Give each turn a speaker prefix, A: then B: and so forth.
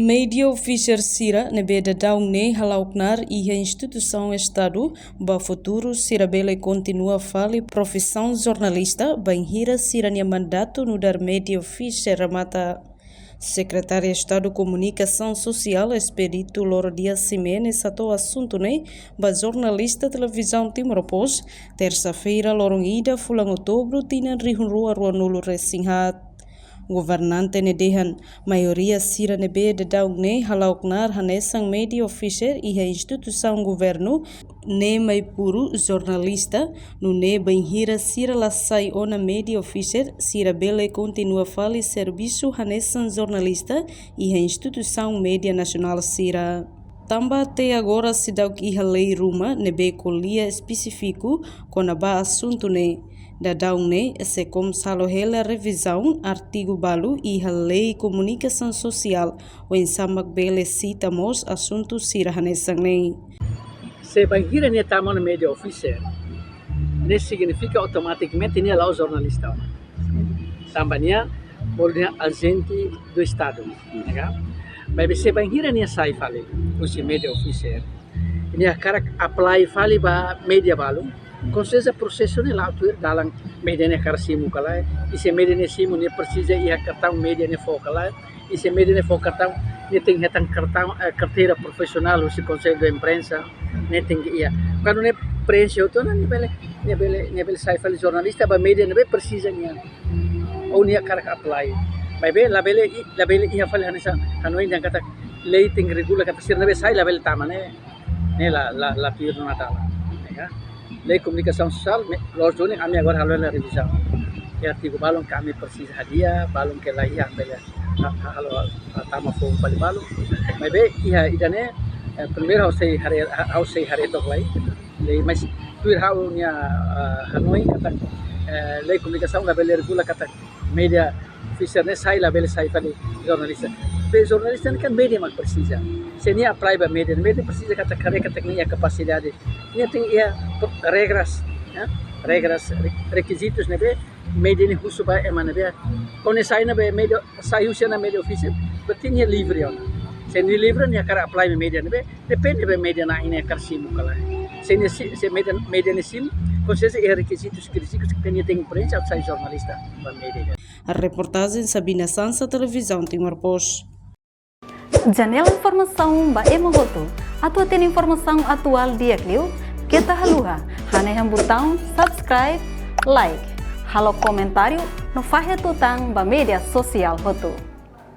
A: Media Officer Sira nebeda daung ne halauknar e a instituição Estado ba futuro Sira bele continua fale profissão jornalista bem hira Sira nia mandato no dar Media Officer ramata Secretária de Estado de Comunicação Social Espírito Loro Dias Simene sato assunto ne ba jornalista televisão Timor-Pos terça-feira lorong ida fulang outubro tina rihun rua nulo resinhat governante ne dehan maioria Sira nebe de daung ne halauknar hanesang Media Officer e a instituição governo ne mai puru jornalista no ne benhira Sira lasai ona Media Officer Sira bele continua fali serviço hanesang jornalista e a instituição Media Nacional Sira. Tamba até agora se dá que a lei Ruma nebe colia específico com a ba assunto ne da daung ne se como salohela revisão artigo balu e a lei comunicação social o ensamak bele citamos assunto Sira hanesang ne.
B: Se banhira ne tamo na Media Officer, ne significa automaticamente ne lá o jornalista. Também é agente do Estado, né? Mas se banhira ne sai fale, o Media Officer, ne cara apply fale ba media balu. Com certeza processo ne lá tu dalam media ne karsimu kala e se media ne simu ne precisa ia cartão media ne foca lá e se media ne foca cartão ne tem retang cartão carteira profissional o se conselho de imprensa ne tem ia quando ne prensa auto ne bele sai fale jornalista ba media ne precisa ne ou ne cara apply vai be la bele ia fale hanesa hanoi yang kata lei tem regula kata sir ne sai la bele tama ne la pir na dala ya Lei Comunicação Social, nós dois kami agora halal revisão. Ya artigo balong kami persis hadiah, balong ke lai yang bela halo tama fo bali balong. Mas be ia idane primeiro ao sei hare to lai. Lei mas tu hau nia Hanoi kata lei comunicação la bela regula kata media officer ne sai la bela sai fali jornalista. Be jornalista kan media mak precisa. Seni apply ba media precisa kata kare teknik capacidade. Ia tem regras, ya? Regras, requisitos nebe media ni husuba emana be. Kone sai na be media sai usia na Media Officer, berarti ni livre on. Seni livre ni akar apply media nebe, depende be media na ini akar simu kala. Seni se media ni sim, consiste em requisitos críticos que tem imprensa outside jornalista ba media.
A: A reportagem Sabina Sansa televisão Timor-Pos.
C: Janela informação ba emogoto. Atua tem informação atual dia Clio. Kita haluha, haneham botão subscribe, like, halo comentário no Fahia Tutang ba media social hotu.